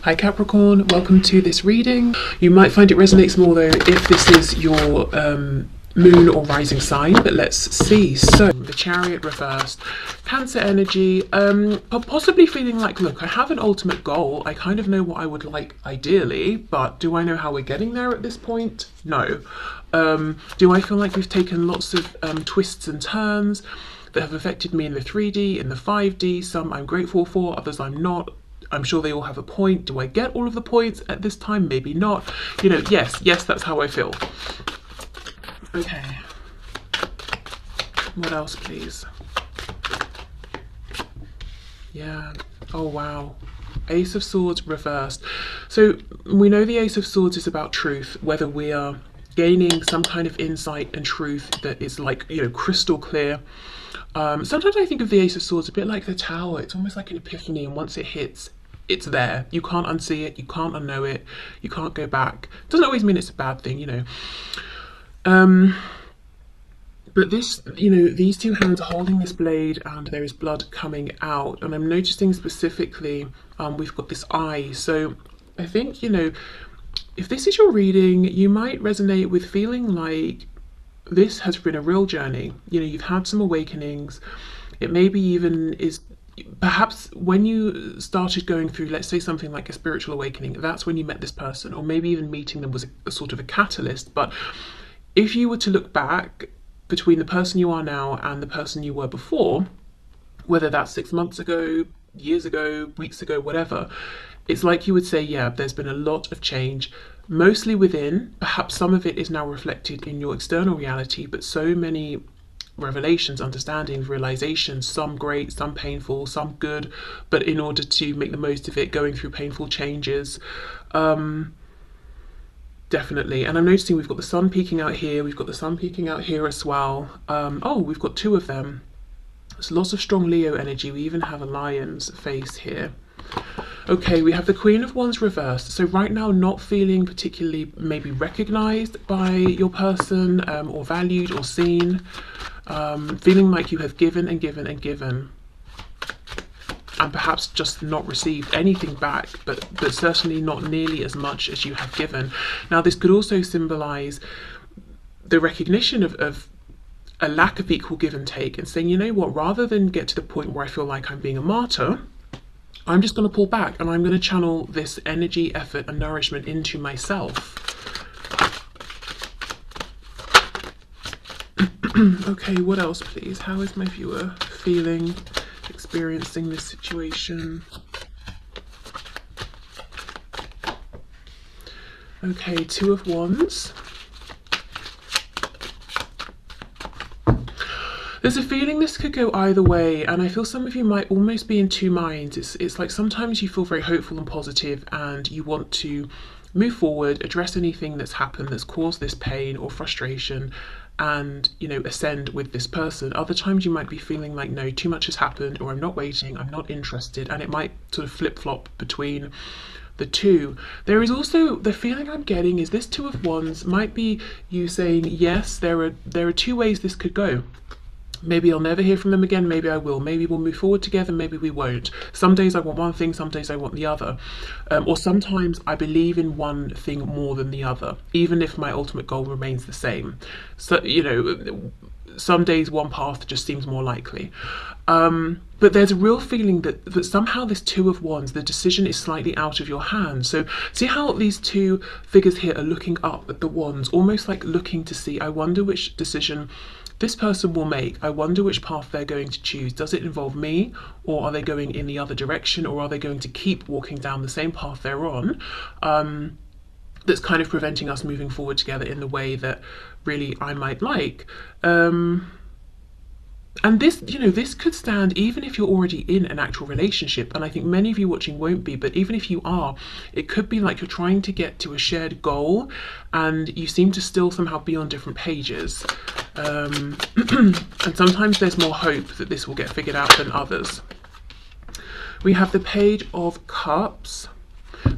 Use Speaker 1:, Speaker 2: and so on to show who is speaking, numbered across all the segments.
Speaker 1: Hi Capricorn, welcome to this reading. You might find it resonates more though if this is your moon or rising sign, but let's see. So the Chariot reversed, Cancer energy, possibly feeling like, look, I have an ultimate goal. I kind of know what I would like ideally, but do I know how we're getting there at this point? No. Do I feel like we've taken lots of twists and turns that have affected me in the 3D, in the 5D? Some I'm grateful for, others I'm not. I'm sure they all have a point. Do I get all of the points at this time? Maybe not. You know, yes, that's how I feel. Okay. What else, please? Yeah. Oh, wow. Ace of Swords reversed. So we know the Ace of Swords is about truth, whether we are gaining some kind of insight and truth that is like, you know, crystal clear. Sometimes I think of the Ace of Swords a bit like the Tower. It's almost like an epiphany, and once it hits, it's there. You can't unsee it, you can't unknow it, you can't go back. Doesn't always mean it's a bad thing, you know. But this, you know, these two hands are holding this blade and there is blood coming out. And I'm noticing specifically, we've got this eye. So I think, you know, if this is your reading, you might resonate with feeling like this has been a real journey. You know, you've had some awakenings. It maybe even is, perhaps when you started going through, let's say something like a spiritual awakening, that's when you met this person, or maybe even meeting them was a sort of a catalyst. But if you were to look back between the person you are now and the person you were before, whether that's 6 months ago, years ago, weeks ago, whatever, it's like you would say, yeah, there's been a lot of change, mostly within. Perhaps some of it is now reflected in your external reality, but so many revelations, understandings, realizations, some great, some painful, some good, but in order to make the most of it, going through painful changes. Definitely. And I'm noticing we've got the sun peeking out here, we've got the sun peeking out here as well. Oh, we've got two of them. There's lots of strong Leo energy. We even have a lion's face here. Okay, we have the Queen of Wands reversed. So right now, not feeling particularly maybe recognized by your person, or valued or seen. Feeling like you have given and given and given, and perhaps just not received anything back, but certainly not nearly as much as you have given. Now, this could also symbolize the recognition of a lack of equal give and take, and saying, you know what, rather than get to the point where I feel like I'm being a martyr, I'm just going to pull back and I'm going to channel this energy, effort and nourishment into myself. Okay, what else please? How is my viewer feeling, experiencing this situation? Okay, Two of Wands. There's a feeling this could go either way, and I feel some of you might almost be in two minds. It's like sometimes you feel very hopeful and positive and you want to move forward, address anything that's happened that's caused this pain or frustration, and, you know, ascend with this person. Other times you might be feeling like, no, too much has happened, or I'm not waiting, I'm not interested, and it might sort of flip-flop between the two. There is also the feeling I'm getting is this Two of Wands might be you saying, yes, there are two ways this could go. Maybe I'll never hear from them again, maybe I will. Maybe we'll move forward together, maybe we won't. Some days I want one thing, some days I want the other. Or sometimes I believe in one thing more than the other, even if my ultimate goal remains the same. So, you know, some days one path just seems more likely. But there's a real feeling that somehow this Two of Wands, the decision is slightly out of your hands. So see how these two figures here are looking up at the wands, almost like looking to see, I wonder which decision this person will make. I wonder which path they're going to choose. Does it involve me, or are they going in the other direction, or are they going to keep walking down the same path they're on? That's kind of preventing us moving forward together in the way that really I might like. And this, you know, this could stand even if you're already in an actual relationship, and I think many of you watching won't be, but even if you are, it could be like you're trying to get to a shared goal and you seem to still somehow be on different pages. And sometimes there's more hope that this will get figured out than others. We have the Page of Cups.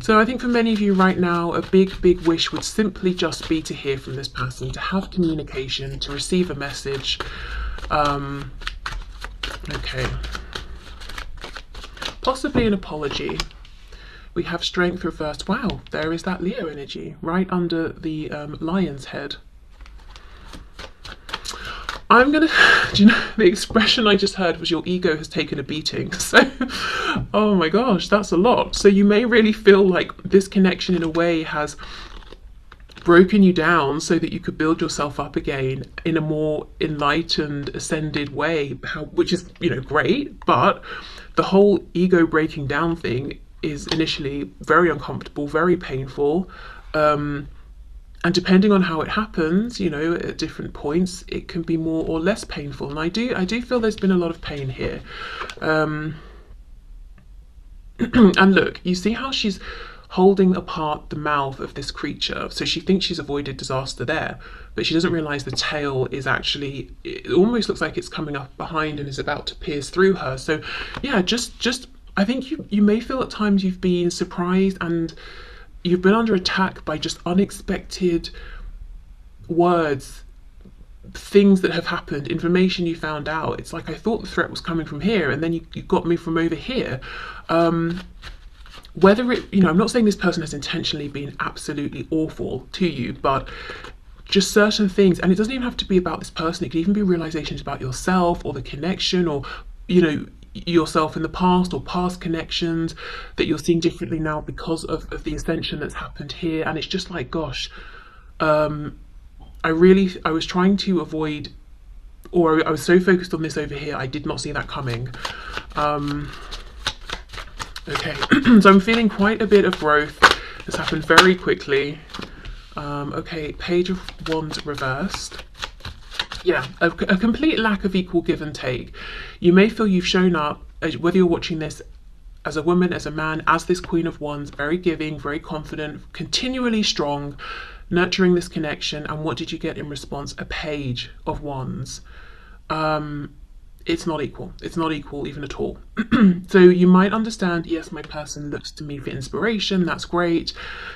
Speaker 1: So I think for many of you right now, a big wish would simply just be to hear from this person, to have communication, to receive a message. Okay. Possibly an apology. We have strength reversed. Wow, there is that Leo energy right under the lion's head. I'm gonna, do you know, the expression I just heard was your ego has taken a beating. So, oh my gosh, that's a lot. So you may really feel like this connection in a way has broken you down so that you could build yourself up again in a more enlightened, ascended way, which is, you know, great. But the whole ego breaking down thing is initially very uncomfortable, very painful. And depending on how it happens, you know, at different points, it can be more or less painful. And I do feel there's been a lot of pain here. And look, you see how she's holding apart the mouth of this creature. So she thinks she's avoided disaster there, but she doesn't realize the tail is actually, it almost looks like it's coming up behind and is about to pierce through her. So yeah, just I think you may feel at times you've been surprised and you've been under attack by just unexpected words, things that have happened, information you found out. It's like, I thought the threat was coming from here, and then you got me from over here. Whether it, you know, I'm not saying this person has intentionally been absolutely awful to you, but just certain things, and it doesn't even have to be about this person. It could even be realizations about yourself or the connection, or, you know, yourself in the past or past connections that you're seeing differently now because of the ascension that's happened here. And it's just like, gosh, I was trying to avoid, or I was so focused on this over here, I did not see that coming. Okay, so I'm feeling quite a bit of growth. This happened very quickly. Okay, Page of Wands reversed. Yeah, a complete lack of equal give and take. You may feel you've shown up, whether you're watching this as a woman, as a man, as this Queen of Wands, very giving, very confident, continually strong, nurturing this connection. And what did you get in response? A Page of Wands. It's not equal. It's not equal even at all. So you might understand, yes, my person looks to me for inspiration. That's great.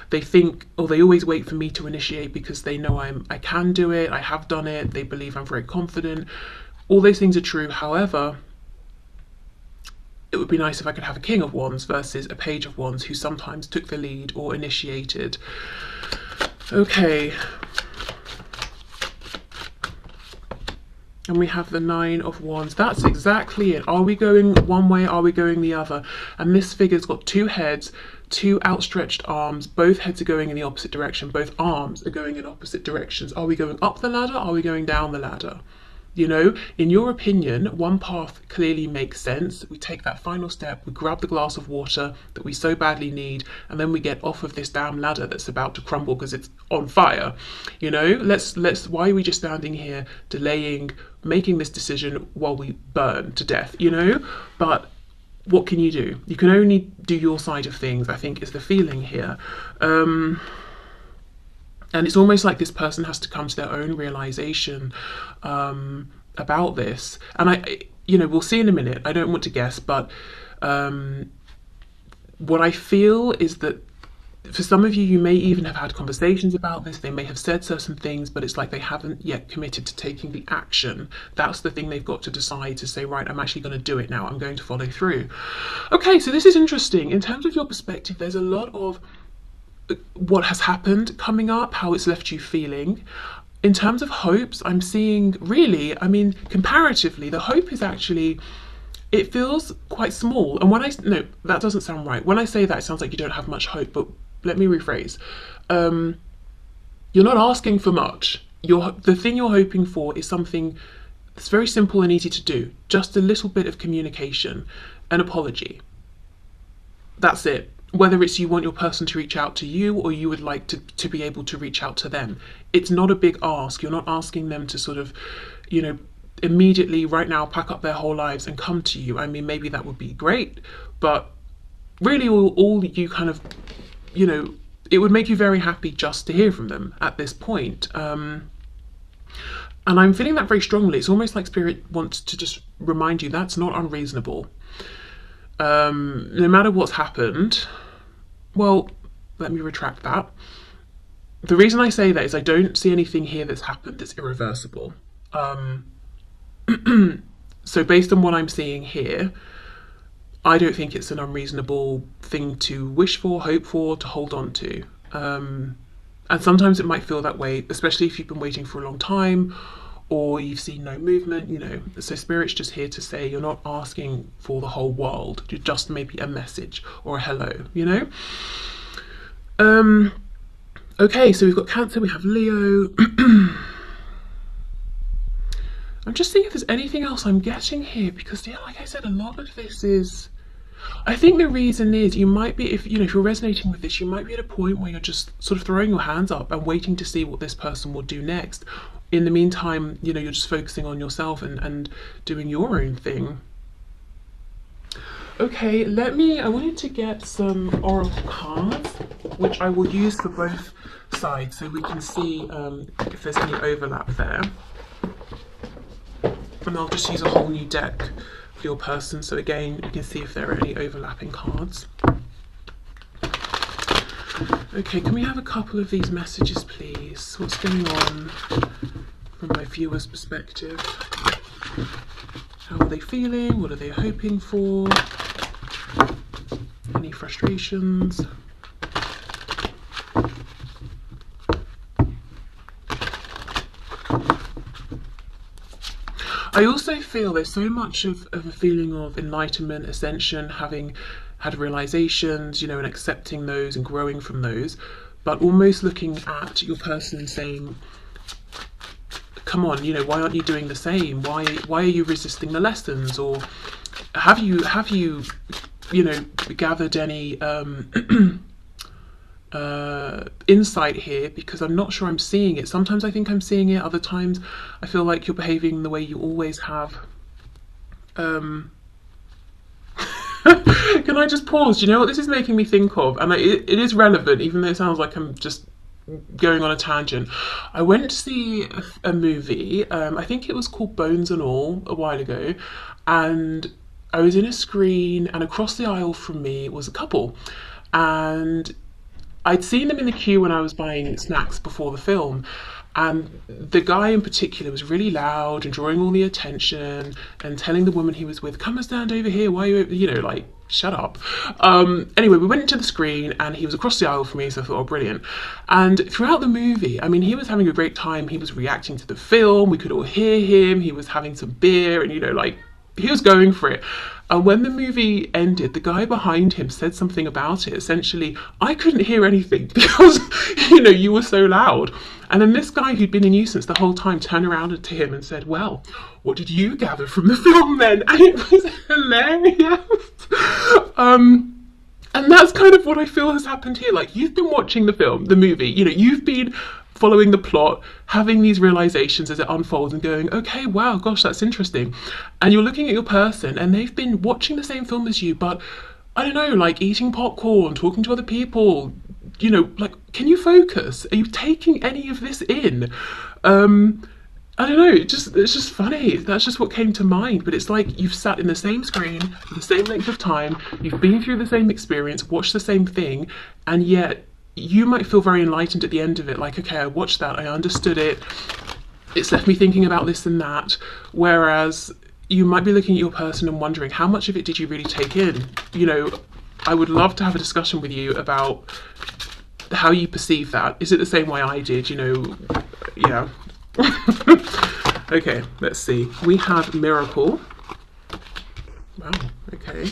Speaker 1: They think, or they always wait for me to initiate because they know I can do it. I have done it. They believe I'm very confident. All those things are true. However, it would be nice if I could have a King of Wands versus a Page of Wands who sometimes took the lead or initiated. Okay. And we have the Nine of Wands. That's exactly it. Are we going one way? Are we going the other? And this figure's got two heads, two outstretched arms. Both heads are going in the opposite direction. Both arms are going in opposite directions. Are we going up the ladder? Are we going down the ladder? You know, in your opinion, one path clearly makes sense. We take that final step, we grab the glass of water that we so badly need, and then we get off of this damn ladder that's about to crumble because it's on fire. You know, why are we just standing here delaying making this decision while we burn to death, you know? But what can you do? You can only do your side of things, I think, is the feeling here. And it's almost like this person has to come to their own realization about this. And you know, we'll see in a minute. I don't want to guess, but what I feel is that for some of you, you may even have had conversations about this. They may have said certain things, but it's like they haven't yet committed to taking the action. That's the thing they've got to decide, to say, right, I'm actually going to do it now. I'm going to follow through. Okay, so this is interesting. In terms of your perspective, there's a lot of what has happened coming up, how it's left you feeling. In terms of hopes, I'm seeing really, I mean, comparatively, the hope is actually, it feels quite small. And no, that doesn't sound right. When I say that, it sounds like you don't have much hope, but let me rephrase. You're not asking for much. The thing you're hoping for is something that's very simple and easy to do. Just a little bit of communication, an apology. That's it. Whether it's you want your person to reach out to you or you would like to be able to reach out to them. It's not a big ask. You're not asking them to sort of, you know, immediately right now pack up their whole lives and come to you. I mean, maybe that would be great, but really all you kind of, you know, it would make you very happy just to hear from them at this point. And I'm feeling that very strongly. It's almost like Spirit wants to just remind you that's not unreasonable. No matter what's happened, well, let me retract that. The reason I say that is I don't see anything here that's happened that's irreversible. So based on what I'm seeing here, I don't think it's an unreasonable thing to wish for, hope for, to hold on to. And sometimes it might feel that way, especially if you've been waiting for a long time or you've seen no movement, you know. So Spirit's just here to say you're not asking for the whole world, you're just maybe a message or a hello, you know. Okay, so we've got Cancer, we have Leo. I'm just thinking if there's anything else I'm getting here, because yeah, like I said, a lot of this is, I think the reason is you might be, if you know, if you're resonating with this, you might be at a point where you're just sort of throwing your hands up and waiting to see what this person will do next. In the meantime, you know, you're just focusing on yourself and doing your own thing. Okay, I wanted to get some oracle cards, which I will use for both sides so we can see if there's any overlap there. And I'll just use a whole new deck for your person, so again you can see if there are any overlapping cards. Okay, can we have a couple of these messages please? What's going on from my viewer's perspective? How are they feeling? What are they hoping for? Any frustrations? I also feel there's so much of a feeling of enlightenment, ascension, having had realizations, you know, and accepting those and growing from those, but almost looking at your person and saying, come on, you know, why aren't you doing the same? Why are you resisting the lessons? Or have you you know, gathered any insight here? Because I'm not sure I'm seeing it. Sometimes I think I'm seeing it, other times I feel like you're behaving the way you always have. Can I just pause? Do you know what this is making me think of? And it is relevant, even though it sounds like I'm just going on a tangent. I went to see a movie, I think it was called Bones and All, a while ago, and I was in a screen, and across the aisle from me was a couple, and I'd seen them in the queue when I was buying snacks before the film, and the guy in particular was really loud and drawing all the attention and telling the woman he was with, come and stand over here, why are you know, like, shut up. Anyway, we went into the screen and he was across the aisle from me, so I thought, oh, brilliant. And throughout the movie, I mean, he was having a great time. He was reacting to the film, we could all hear him, he was having some beer and, you know, like, he was going for it. And when the movie ended, the guy behind him said something about it. Essentially, I couldn't hear anything because, you know, you were so loud. And then this guy who'd been a nuisance the whole time turned around to him and said, well, what did you gather from the film then? And it was hilarious. And that's kind of what I feel has happened here. Like, you've been watching the film, the movie, you know, you've been following the plot, having these realizations as it unfolds and going, okay, wow, gosh, that's interesting. And you're looking at your person and they've been watching the same film as you, but I don't know, like eating popcorn, talking to other people, you know, like, can you focus? Are you taking any of this in? I don't know, it's just funny. That's just what came to mind. But it's like you've sat in the same screen for the same length of time, you've been through the same experience, watched the same thing, and yet you might feel very enlightened at the end of it, like, okay, I watched that, I understood it, it's left me thinking about this and that, whereas you might be looking at your person and wondering, how much of it did you really take in? You know, I would love to have a discussion with you about how you perceive that. Is it the same way I did, you know? Yeah. Okay, let's see. We have Miracle. Wow, okay.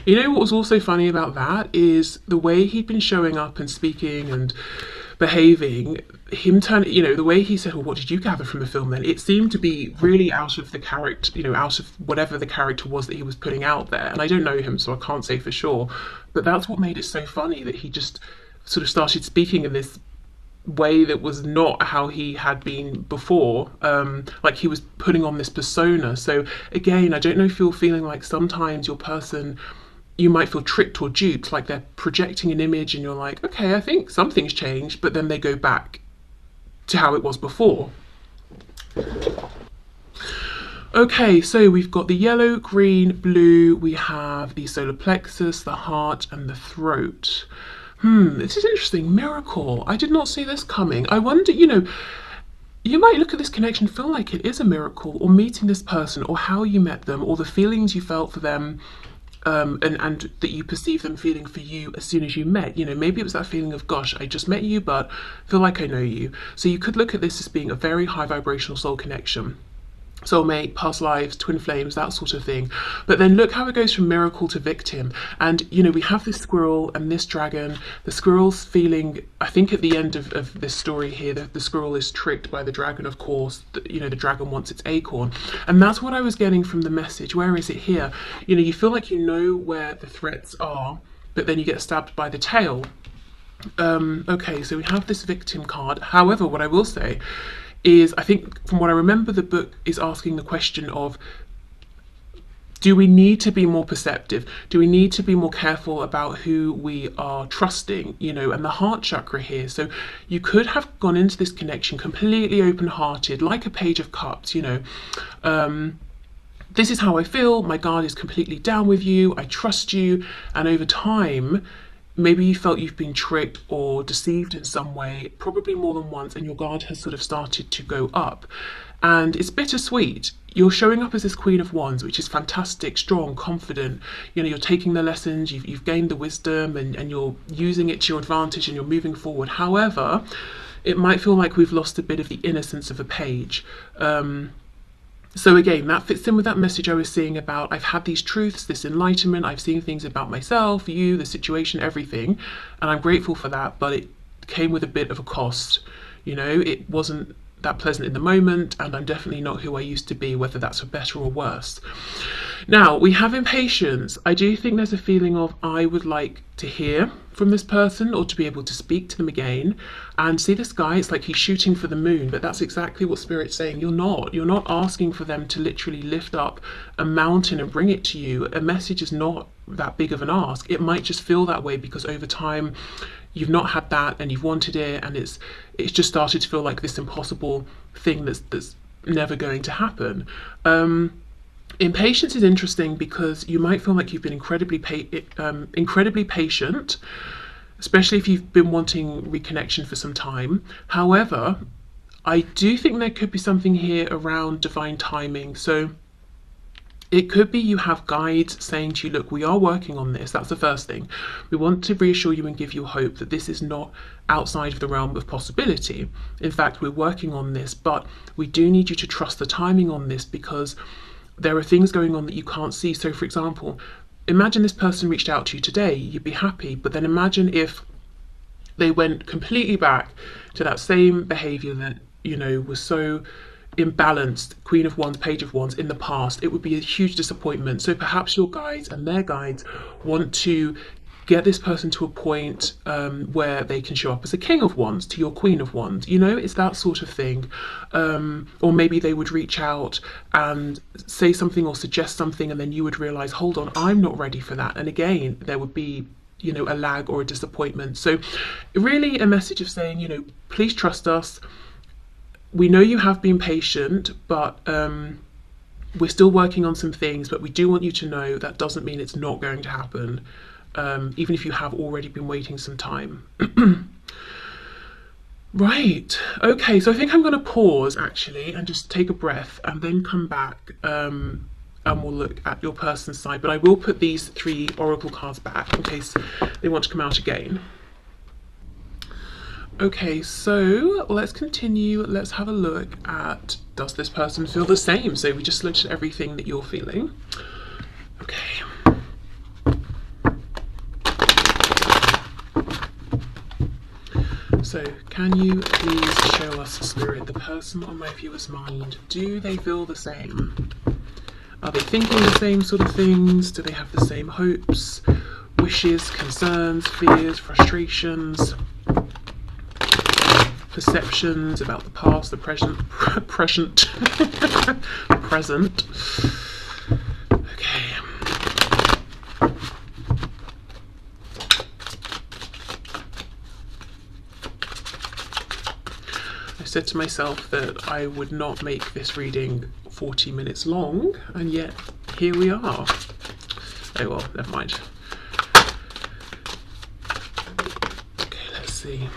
Speaker 1: You know what was also funny about that is the way he'd been showing up and speaking and behaving, him turning, you know, the way he said, well, what did you gather from the film then? It seemed to be really out of the character, you know, out of whatever the character was that he was putting out there. And I don't know him, so I can't say for sure. But that's what made it so funny, that he just sort of started speaking in this way that was not how he had been before. Like he was putting on this persona. So again, I don't know if you're feeling like sometimes your person, you might feel tricked or duped, like they're projecting an image and you're like, okay, I think something's changed, but then they go back to how it was before. Okay, so we've got the yellow, green, blue, we have the solar plexus, the heart, and the throat. This is interesting. Miracle. I did not see this coming. I wonder, you know, you might look at this connection, feel like it is a miracle, or meeting this person, or how you met them, or the feelings you felt for them, and that you perceive them feeling for you as soon as you met. You know, maybe it was that feeling of, gosh, I just met you, but feel like I know you. So you could look at this as being a very high vibrational soul connection. Soulmate, past lives, twin flames, that sort of thing. But then look how it goes from miracle to victim. And, you know, we have this squirrel and this dragon. The squirrel's feeling, I think at the end of this story here, the squirrel is tricked by the dragon, of course. You know, the dragon wants its acorn. And that's what I was getting from the message. Where is it here? You know, you feel like you know where the threats are, but then you get stabbed by the tail. Okay, so we have this victim card. However, what I will say is, I think from what I remember, the book is asking the question of, do we need to be more perceptive? Do we need to be more careful about who we are trusting? You know, and the heart chakra here. So you could have gone into this connection completely open-hearted, like a page of cups, you know. This is how I feel. My guard is completely down with you. I trust you. And over time, maybe you felt you've been tricked or deceived in some way, probably more than once, and your guard has sort of started to go up. And it's bittersweet. You're showing up as this Queen of Wands, which is fantastic, strong, confident. You know, you're taking the lessons, you've gained the wisdom, and you're using it to your advantage, and you're moving forward. However, it might feel like we've lost a bit of the innocence of a page. So again, that fits in with that message I was seeing about, I've had these truths, this enlightenment, I've seen things about myself, you, the situation, everything, and I'm grateful for that, but it came with a bit of a cost. You know, it wasn't that pleasant in the moment, and I'm definitely not who I used to be, whether that's for better or worse. Now, we have impatience. I do think there's a feeling of, I would like to hear from this person, or to be able to speak to them again. And see this guy, it's like he's shooting for the moon, but that's exactly what Spirit's saying. You're not asking for them to literally lift up a mountain and bring it to you. A message is not that big of an ask. It might just feel that way because over time you've not had that and you've wanted it, and it's just started to feel like this impossible thing that's never going to happen. Impatience is interesting because you might feel like you've been incredibly patient, especially if you've been wanting reconnection for some time. However, I do think there could be something here around divine timing. So it could be you have guides saying to you, look, we are working on this. That's the first thing. We want to reassure you and give you hope that this is not outside of the realm of possibility. In fact, we're working on this, but we do need you to trust the timing on this because there are things going on that you can't see. So for example, imagine this person reached out to you today, you'd be happy, but then imagine if they went completely back to that same behavior that, you know, was so imbalanced, Queen of Wands, Page of Wands in the past. It would be a huge disappointment. So perhaps your guides and their guides want to get this person to a point where they can show up as a King of Wands to your Queen of Wands. You know, it's that sort of thing. Or maybe they would reach out and say something or suggest something, and then you would realize, hold on, I'm not ready for that. And again, there would be, you know, a lag or a disappointment. So really a message of saying, you know, please trust us. We know you have been patient, but we're still working on some things, but we do want you to know that doesn't mean it's not going to happen. Even if you have already been waiting some time. Right, okay, so I think I'm going to pause actually and just take a breath and then come back and we'll look at your person's side. But I will put these 3 oracle cards back in case they want to come out again. Okay, so let's continue. Let's have a look at, does this person feel the same? So we just looked at everything that you're feeling. Okay. So, can you please show us, Spirit, the person on my viewer's mind? Do they feel the same? Are they thinking the same sort of things? Do they have the same hopes, wishes, concerns, fears, frustrations, perceptions about the past, the present, present. Okay. I said to myself that I would not make this reading 40 minutes long, and yet here we are. Oh well, never mind. Okay, let's see.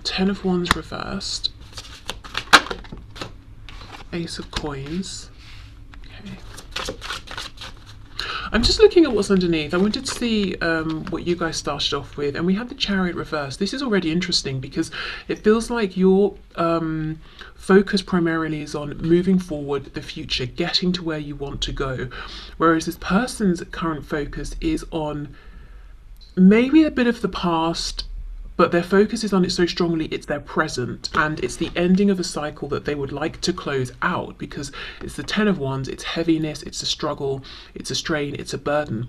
Speaker 1: 10 of Wands reversed. Ace of Coins. Okay. I'm just looking at what's underneath. I wanted to see what you guys started off with, and we had the Chariot reversed. This is already interesting because it feels like your focus primarily is on moving forward, the future, getting to where you want to go, whereas this person's current focus is on maybe a bit of the past, but their focus is on it so strongly it's their present, and it's the ending of a cycle that they would like to close out, because it's the 10 of Wands, it's heaviness, it's a struggle, it's a strain, it's a burden.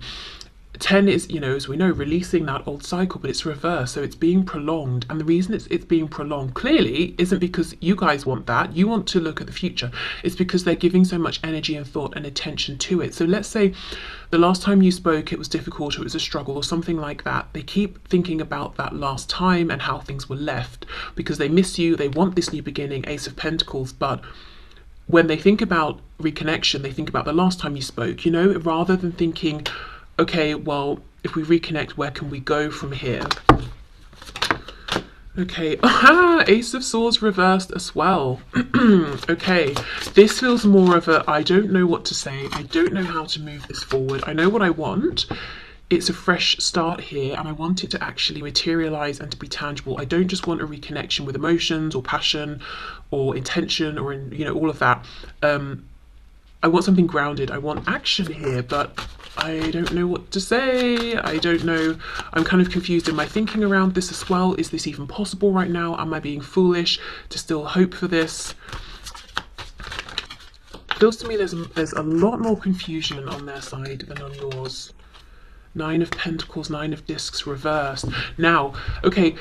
Speaker 1: 10 is, you know, as we know, releasing that old cycle, but it's reversed, so it's being prolonged. And the reason it's being prolonged clearly isn't because you guys want that, you want to look at the future. It's because they're giving so much energy and thought and attention to it. So let's say the last time you spoke it was difficult, or it was a struggle or something like that. They keep thinking about that last time and how things were left because they miss you, they want this new beginning, Ace of Pentacles. But when they think about reconnection, they think about the last time you spoke, you know, rather than thinking, okay, well, if we reconnect, where can we go from here? Okay, aha, Ace of Swords reversed as well. Okay, this feels more of a, I don't know what to say, I don't know how to move this forward, I know what I want. It's a fresh start here, and I want it to actually materialize and to be tangible. I don't just want a reconnection with emotions or passion or intention or, you know, all of that. I want something grounded, I want action here, but I don't know what to say. I don't know. I'm kind of confused in my thinking around this as well. Is this even possible right now? Am I being foolish to still hope for this? Feels to me there's a lot more confusion on their side than on yours. 9 of Pentacles, 9 of Discs reversed. Now, okay,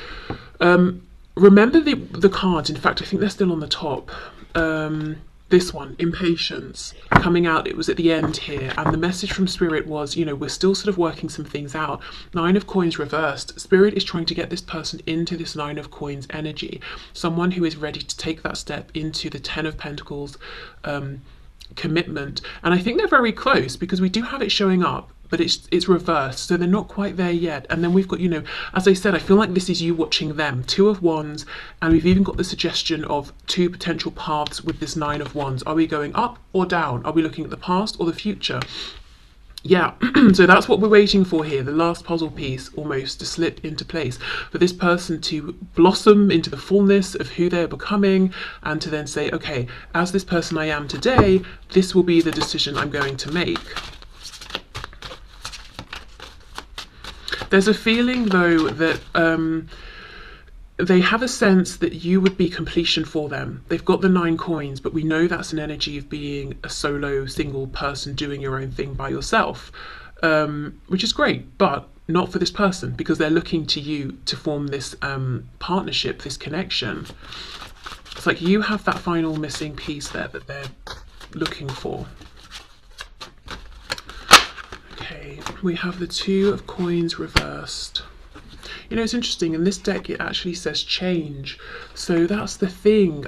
Speaker 1: remember the cards. In fact, I think they're still on the top. This one, Impatience, coming out, it was at the end here, and the message from Spirit was, you know, we're still sort of working some things out. 9 of Coins reversed. Spirit is trying to get this person into this 9 of Coins energy, someone who is ready to take that step into the 10 of Pentacles commitment. And I think they're very close because we do have it showing up, but it's reversed, so they're not quite there yet. And then we've got, you know, as I said, I feel like this is you watching them. 2 of Wands, and we've even got the suggestion of 2 potential paths with this 9 of Wands. Are we going up or down? Are we looking at the past or the future? Yeah, so that's what we're waiting for here, the last puzzle piece almost to slip into place, for this person to blossom into the fullness of who they're becoming, and to then say, okay, as this person I am today, this will be the decision I'm going to make. There's a feeling, though, that they have a sense that you would be completion for them. They've got the 9 coins, but we know that's an energy of being a solo, single person doing your own thing by yourself, which is great, but not for this person, because they're looking to you to form this partnership, this connection. It's like you have that final missing piece there that they're looking for. We have the 2 of Coins reversed. You know, it's interesting, in this deck it actually says change, so that's the thing.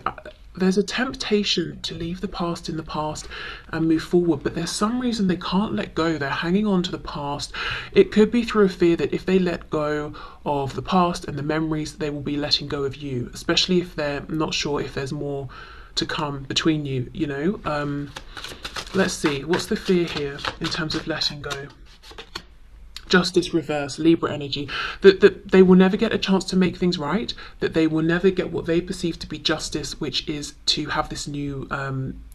Speaker 1: There's a temptation to leave the past in the past and move forward, but there's some reason they can't let go. They're hanging on to the past. It could be through a fear that if they let go of the past and the memories, they will be letting go of you, especially if they're not sure if there's more to come between you, you know. Let's see, what's the fear here in terms of letting go? Justice reverse, Libra energy, that they will never get a chance to make things right, that they will never get what they perceive to be justice, which is to have this new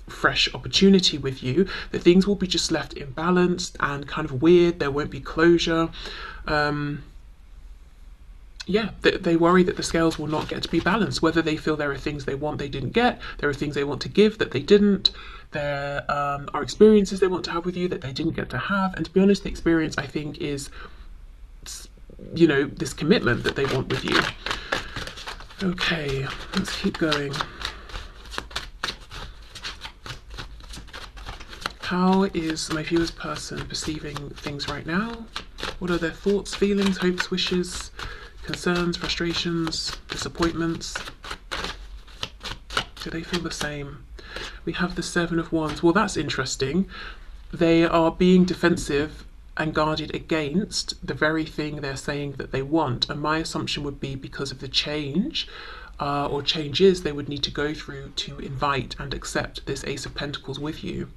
Speaker 1: fresh opportunity with you, that things will be just left imbalanced and kind of weird, there won't be closure. Yeah, they worry that the scales will not get to be balanced, whether they feel there are things they want they didn't get, there are things they want to give that they didn't, there are experiences they want to have with you that they didn't get to have. And to be honest, the experience, I think, is, you know, this commitment that they want with you. Okay, let's keep going. How is my viewer's person perceiving things right now? What are their thoughts, feelings, hopes, wishes, concerns, frustrations, disappointments? Do they feel the same? We have the 7 of Wands. Well, that's interesting. They are being defensive and guarded against the very thing they're saying that they want. And my assumption would be because of the change or changes they would need to go through to invite and accept this Ace of Pentacles with you.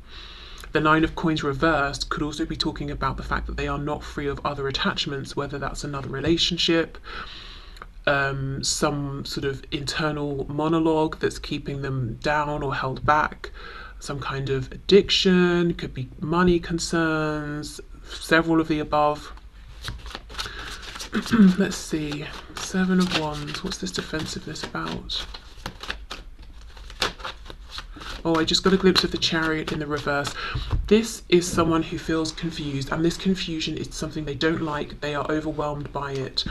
Speaker 1: The Nine of Coins reversed could also be talking about the fact that they are not free of other attachments, whether that's another relationship, some sort of internal monologue that's keeping them down or held back, some kind of addiction, could be money concerns, several of the above. Let's see, Seven of Wands, what's this defensiveness about? Oh, I just got a glimpse of the Chariot in the reverse. This is someone who feels confused, and this confusion is something they don't like. They are overwhelmed by it.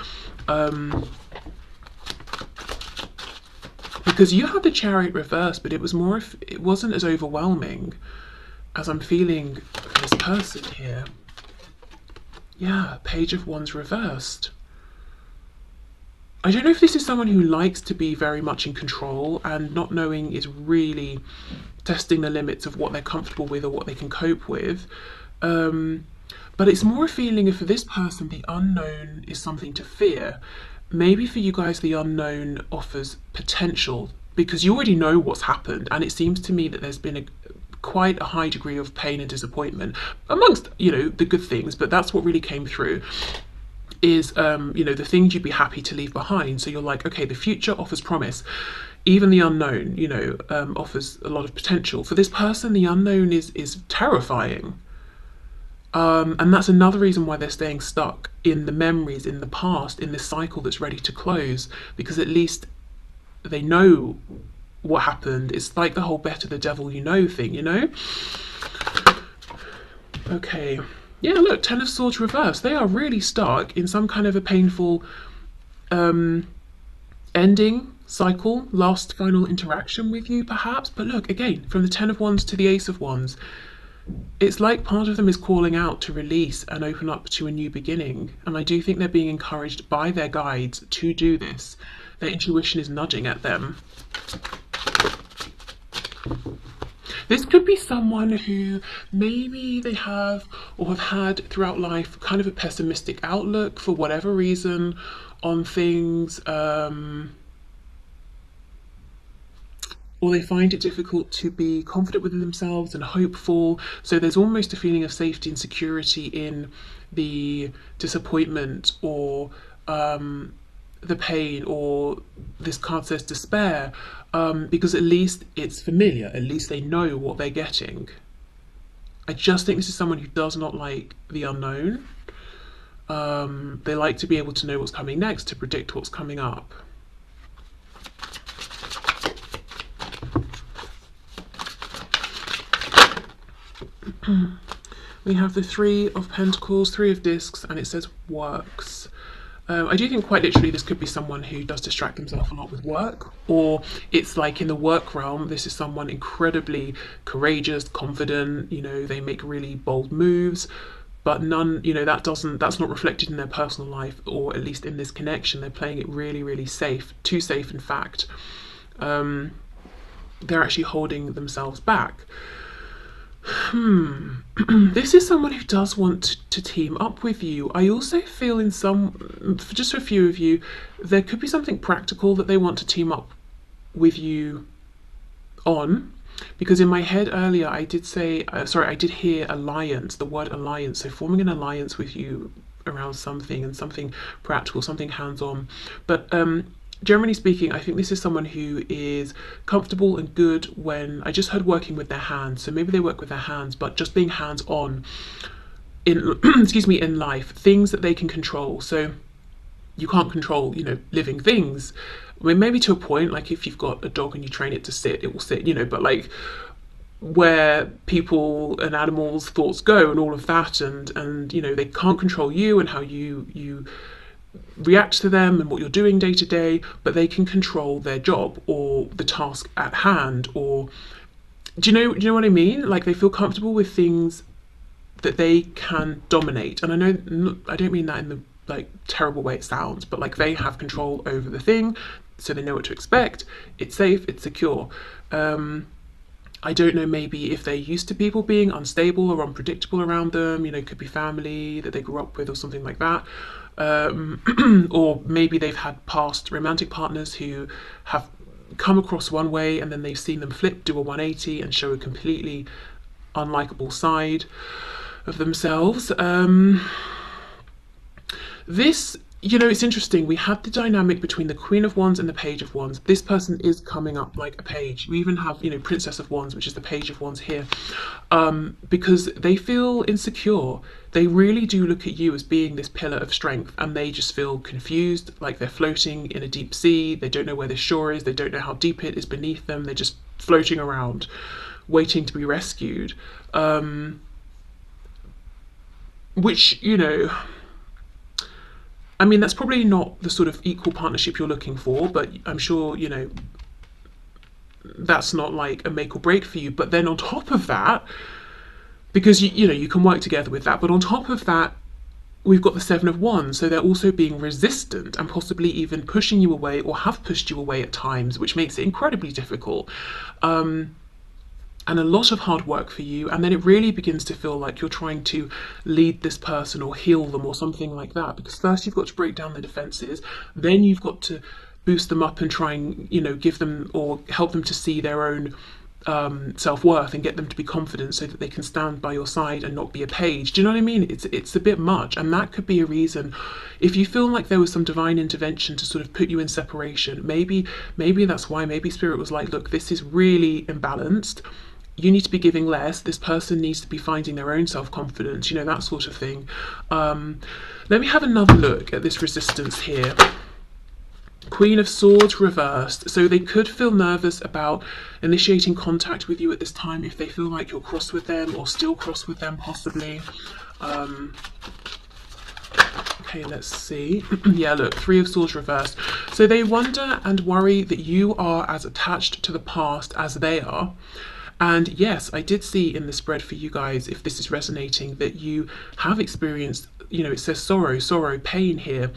Speaker 1: Because you had the Chariot reversed, but it was more, it wasn't as overwhelming as I'm feeling for this person here. Yeah, Page of Wands reversed. I don't know if this is someone who likes to be very much in control, and not knowing is really testing the limits of what they're comfortable with or what they can cope with. But it's more a feeling of, for this person, the unknown is something to fear. Maybe for you guys, the unknown offers potential because you already know what's happened, and it seems to me that there's been quite a high degree of pain and disappointment amongst, you know, the good things, but that's what really came through. Is you know, the things you'd be happy to leave behind. So you're like, okay, the future offers promise. Even the unknown, you know, offers a lot of potential. For this person, the unknown is terrifying. And that's another reason why they're staying stuck in the memories, in the past, in this cycle that's ready to close, because at least they know what happened. It's like the whole better the devil you know thing, you know? Okay. Yeah, look, Ten of Swords reversed. They are really stuck in some kind of a painful ending, cycle, last final interaction with you, perhaps. But look, again, from the Ten of Wands to the Ace of Wands, it's like part of them is calling out to release and open up to a new beginning. And I do think they're being encouraged by their guides to do this. Their intuition is nudging at them. This could be someone who maybe they have or have had throughout life kind of a pessimistic outlook for whatever reason on things, or they find it difficult to be confident within themselves and hopeful. So there's almost a feeling of safety and security in the disappointment or the pain, or this card says despair, because at least it's familiar, at least they know what they're getting. I just think this is someone who does not like the unknown. They like to be able to know what's coming next, to predict what's coming up. We have the Three of Pentacles, Three of Discs, and it says works. I do think quite literally this could be someone who does distract themselves a lot with work, or it's like in the work realm, this is someone incredibly courageous, confident, you know, they make really bold moves, but none, you know, that's not reflected in their personal life, or at least in this connection. They're playing it really, really safe, too safe in fact. They're actually holding themselves back. This is someone who does want to team up with you. I also feel in some, for just a few of you, there could be something practical that they want to team up with you on, because in my head earlier I did say, I did hear alliance, the word alliance, so forming an alliance with you around something, and something practical, something hands-on. But generally speaking, I think this is someone who is comfortable and good when, I just heard working with their hands, so maybe they work with their hands, but just being hands-on in, excuse me, in life, things that they can control. So you can't control, you know, living things. I mean, maybe to a point, like if you've got a dog and you train it to sit, it will sit, you know, but like where people and animals' thoughts go and all of that, and you know, they can't control you and how you react to them and what you're doing day to day, but they can control their job or the task at hand, or do you know what I mean? Like they feel comfortable with things that they can dominate. And I know, I don't mean that in the like terrible way it sounds, but like they have control over the thing, so they know what to expect. It's safe, it's secure. I don't know, maybe if they're used to people being unstable or unpredictable around them, you know, could be family that they grew up with or something like that. Or maybe they've had past romantic partners who have come across one way and then they've seen them flip, do a 180 and show a completely unlikable side of themselves. This, you know, it's interesting. We had the dynamic between the Queen of Wands and the Page of Wands. This person is coming up like a page. We even have, you know, Princess of Wands, which is the Page of Wands here, because they feel insecure. They really do look at you as being this pillar of strength, and they just feel confused, like they're floating in a deep sea. They don't know where the shore is. They don't know how deep it is beneath them. They're just floating around, waiting to be rescued. Which, you know, I mean, that's probably not the sort of equal partnership you're looking for, but I'm sure, you know, that's not like a make or break for you. But then on top of that, because you know, you can work together with that, but on top of that, we've got the Seven of Wands, so they're also being resistant and possibly even pushing you away, or have pushed you away at times, which makes it incredibly difficult. And a lot of hard work for you, and then it really begins to feel like you're trying to lead this person or heal them or something like that, because first you've got to break down the defenses, then you've got to boost them up and try and, you know, give them or help them to see their own self-worth and get them to be confident so that they can stand by your side and not be a page. Do you know what I mean? It's a bit much, and that could be a reason. If you feel like there was some divine intervention to sort of put you in separation, maybe that's why. Maybe Spirit was like, look, this is really imbalanced. You need to be giving less. This person needs to be finding their own self-confidence, you know, that sort of thing. Let me have another look at this resistance here. Queen of Swords reversed. So they could feel nervous about initiating contact with you at this time if they feel like you're cross with them or still cross with them, possibly. Okay, let's see. Yeah, look, Three of Swords reversed. So they wonder and worry that you are as attached to the past as they are. And yes, I did see in the spread for you guys, if this is resonating, that you have experienced, you know, it says sorrow, pain here,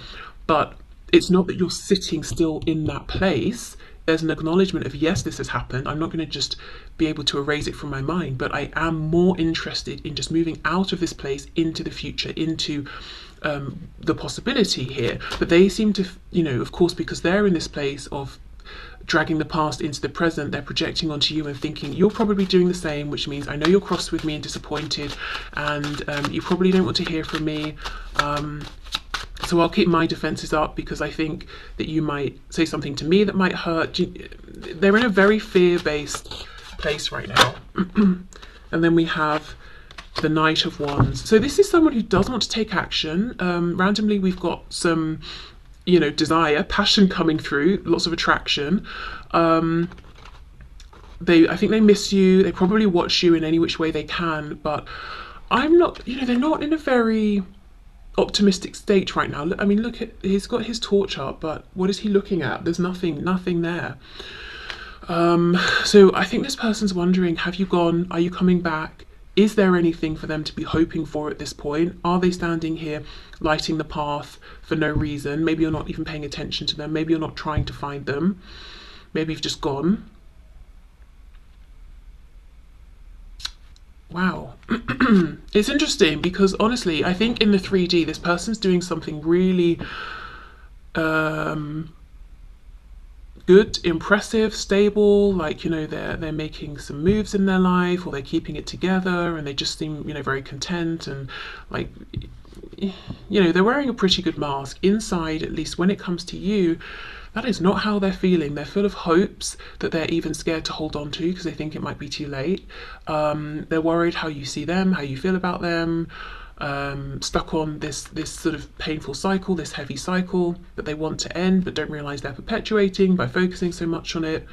Speaker 1: but it's not that you're sitting still in that place. There's an acknowledgement of, yes, this has happened. I'm not going to just be able to erase it from my mind, but I am more interested in just moving out of this place into the future, into the possibility here. But they seem to, you know, of course, because they're in this place of dragging the past into the present, they're projecting onto you and thinking you're probably doing the same, which means I know you're cross with me and disappointed, and you probably don't want to hear from me. So I'll keep my defenses up because I think that you might say something to me that might hurt. They're in a very fear-based place right now. And then we have the Knight of Wands. So this is someone who does want to take action. Randomly, we've got some, you know, desire, passion coming through, lots of attraction. I think they miss you. They probably watch you in any which way they can, but I'm not, you know, they're not in a very optimistic state right now. I mean, look at, he's got his torch up, but what is he looking at? There's nothing there. So I think this person's wondering, have you gone? Are you coming back? Is there anything for them to be hoping for at this point? Are they standing here lighting the path for no reason? Maybe you're not even paying attention to them. Maybe you're not trying to find them. Maybe you've just gone. Wow. It's interesting because honestly, I think in the 3D, this person's doing something really good, impressive, stable, like, you know, they're making some moves in their life, or they're keeping it together, and they just seem, you know, very content, and like, you know, they're wearing a pretty good mask. Inside, at least when it comes to you, that is not how they're feeling. They're full of hopes that they're even scared to hold on to because they think it might be too late. They're worried how you see them, how you feel about them, stuck on this sort of painful cycle, this heavy cycle that they want to end but don't realize they're perpetuating by focusing so much on it.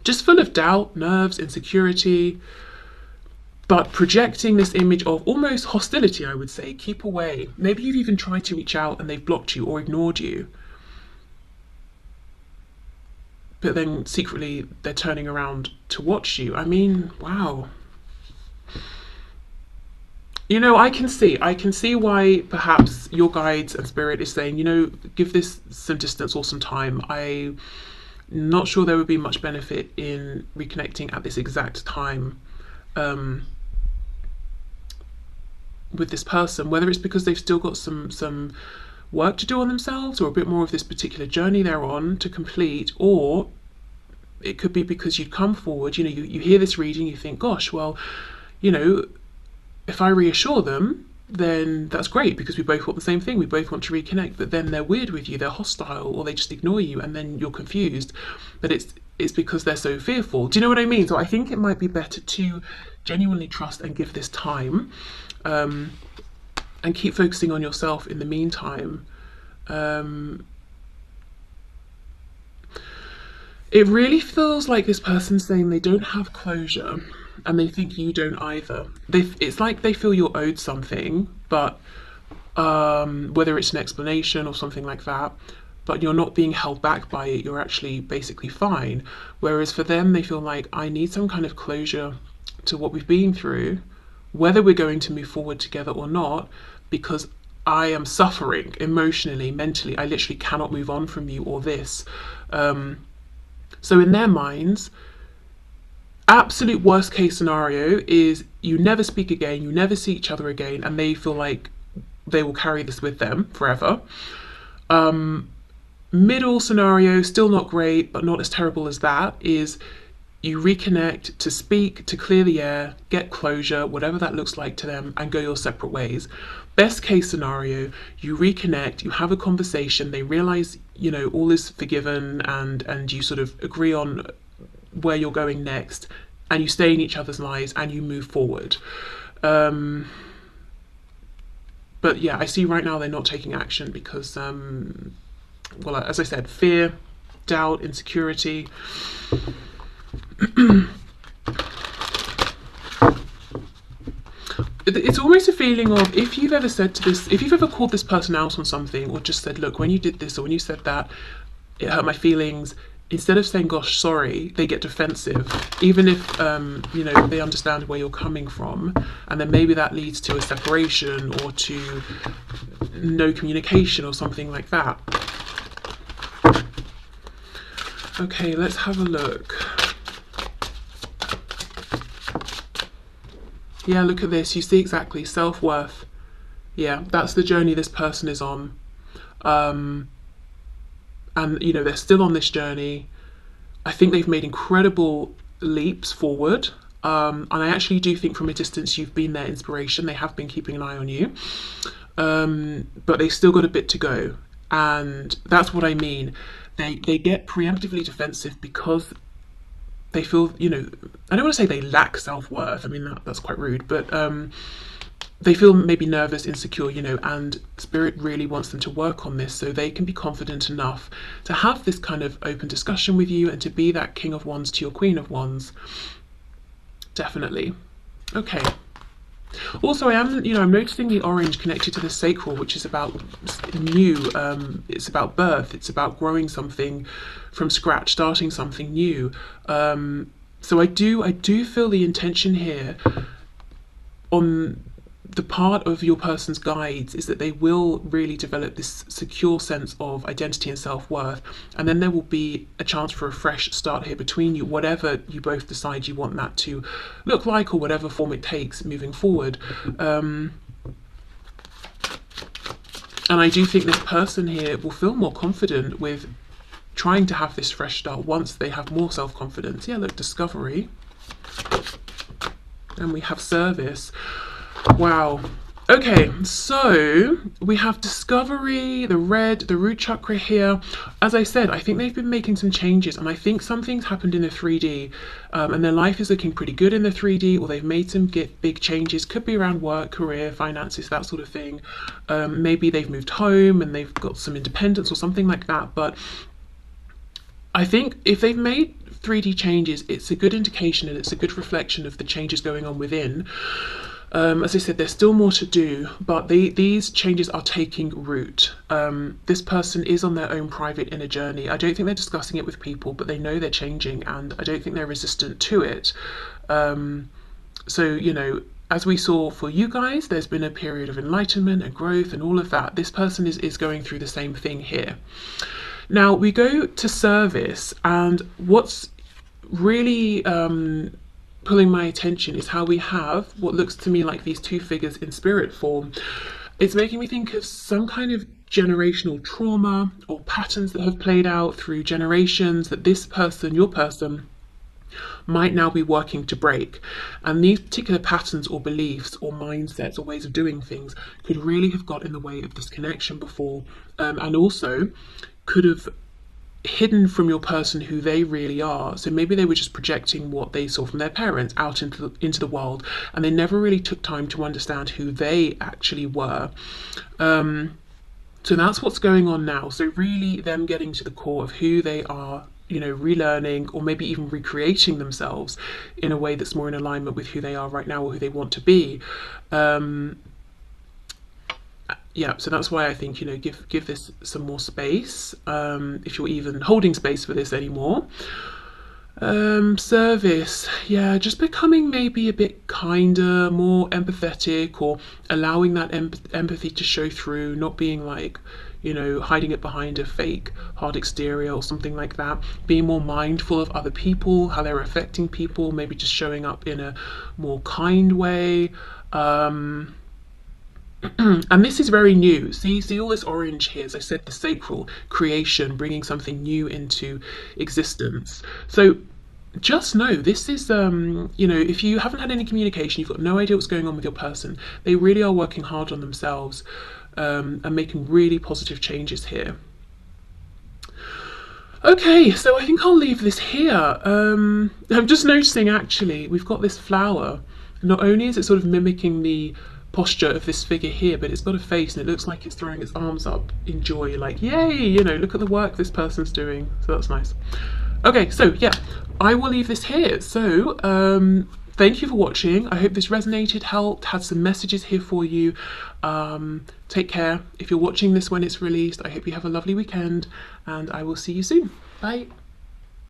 Speaker 1: Just full of doubt, nerves, insecurity, but projecting this image of almost hostility, I would say. Keep away. Maybe you've even tried to reach out and they've blocked you or ignored you. But then secretly they're turning around to watch you. I mean, wow. You know, I can see why perhaps your guides and spirit is saying, you know, give this some distance or some time. I Not sure there would be much benefit in reconnecting at this exact time with this person, whether it's because they've still got some work to do on themselves, or a bit more of this particular journey they're on to complete, or it could be because you come forward, you know, you hear this reading, you think, gosh, well, you know, if I reassure them, then that's great, because we both want the same thing, we both want to reconnect. But then they're weird with you, they're hostile, or they just ignore you, and then you're confused. But it's because they're so fearful. Do you know what I mean? So I think it might be better to genuinely trust and give this time, and keep focusing on yourself in the meantime. It really feels like this person's saying they don't have closure, and they think you don't either. It's like they feel you're owed something, but whether it's an explanation or something like that, but you're not being held back by it, you're actually basically fine. Whereas for them, they feel like, I need some kind of closure to what we've been through, whether we're going to move forward together or not, because I am suffering emotionally, mentally. I literally cannot move on from you or this. So in their minds, absolute worst case scenario is you never speak again, you never see each other again, and they feel like they will carry this with them forever. Middle scenario, still not great, but not as terrible as that, is you reconnect to speak, to clear the air, get closure, whatever that looks like to them, and go your separate ways. Best case scenario, you reconnect, you have a conversation, they realize, you know, all is forgiven, and you sort of agree on where you're going next, and you stay in each other's lives and you move forward. But yeah, I see right now they're not taking action because, well, as I said, fear, doubt, insecurity. It's almost a feeling of, if you've ever said to this, if you've ever called this person out on something, or just said, look, when you did this or when you said that, it hurt my feelings. Instead of saying, gosh, sorry, they get defensive, even if, you know, they understand where you're coming from. And then maybe that leads to a separation or to no communication or something like that. Okay, let's have a look. Yeah, look at this. You see exactly self-worth. Yeah, that's the journey this person is on. And, you know, they're still on this journey. I think they've made incredible leaps forward. And I actually do think from a distance you've been their inspiration. They have been keeping an eye on you. But they've still got a bit to go. And that's what I mean. They get preemptively defensive because they feel, you know, I don't want to say they lack self-worth. I mean, that's quite rude. But they feel maybe nervous, insecure, you know, and Spirit really wants them to work on this so they can be confident enough to have this kind of open discussion with you and to be that King of Wands to your Queen of Wands. Definitely. Okay. Also, I'm noticing the orange connected to the sacral, which is about new. It's about birth. It's about growing something from scratch, starting something new. So I do feel the intention here on the part of your person's guides is that they will really develop this secure sense of identity and self-worth, and then there will be a chance for a fresh start here between you, whatever you both decide you want that to look like, or whatever form it takes moving forward. And I do think this person here will feel more confident with trying to have this fresh start once they have more self-confidence. Yeah, look, discovery. And we have service. Wow. Okay, so we have discovery, the red, the root chakra here. As I said, I think they've been making some changes, and I think something's happened in the 3D, and their life is looking pretty good in the 3D, or they've made some big changes. Could be around work, career, finances, that sort of thing. Maybe they've moved home and they've got some independence or something like that. But I think if they've made 3D changes, it's a good indication and it's a good reflection of the changes going on within. As I said, there's still more to do, but these changes are taking root. This person is on their own private inner journey. I don't think they're discussing it with people, but they know they're changing, and I don't think they're resistant to it. So, you know, as we saw for you guys, there's been a period of enlightenment and growth and all of that. This person is going through the same thing here. Now we go to service, and what's really pulling my attention is how we have what looks to me like these two figures in spirit form. It's making me think of some kind of generational trauma or patterns that have played out through generations that this person, your person, might now be working to break. And these particular patterns or beliefs or mindsets or ways of doing things could really have got in the way of this connection before, and also could have hidden from your person who they really are. So maybe they were just projecting what they saw from their parents out into the world, and they never really took time to understand who they actually were. So that's what's going on now. So really them getting to the core of who they are, you know, relearning or maybe even recreating themselves in a way that's more in alignment with who they are right now or who they want to be. Yeah, so that's why I think, you know, give this some more space, if you're even holding space for this anymore. Service, yeah, just becoming maybe a bit kinder, more empathetic, or allowing that empathy to show through, not being like, you know, hiding it behind a fake hard exterior or something like that. Being more mindful of other people, how they're affecting people, maybe just showing up in a more kind way. And this is very new. See all this orange here, as I said, the sacral creation, bringing something new into existence. So just know this is, you know, if you haven't had any communication, you've got no idea what's going on with your person, they really are working hard on themselves, and making really positive changes here. Okay, so I think I'll leave this here. I'm just noticing actually, we've got this flower. Not only is it sort of mimicking the posture of this figure here, but it's got a face and it looks like it's throwing its arms up in joy, like yay, you know, look at the work this person's doing. So that's nice. Okay, so yeah, I will leave this here. So thank you for watching. I hope this resonated, helped, had some messages here for you. Take care. If you're watching this when it's released, I hope you have a lovely weekend, and I will see you soon. Bye.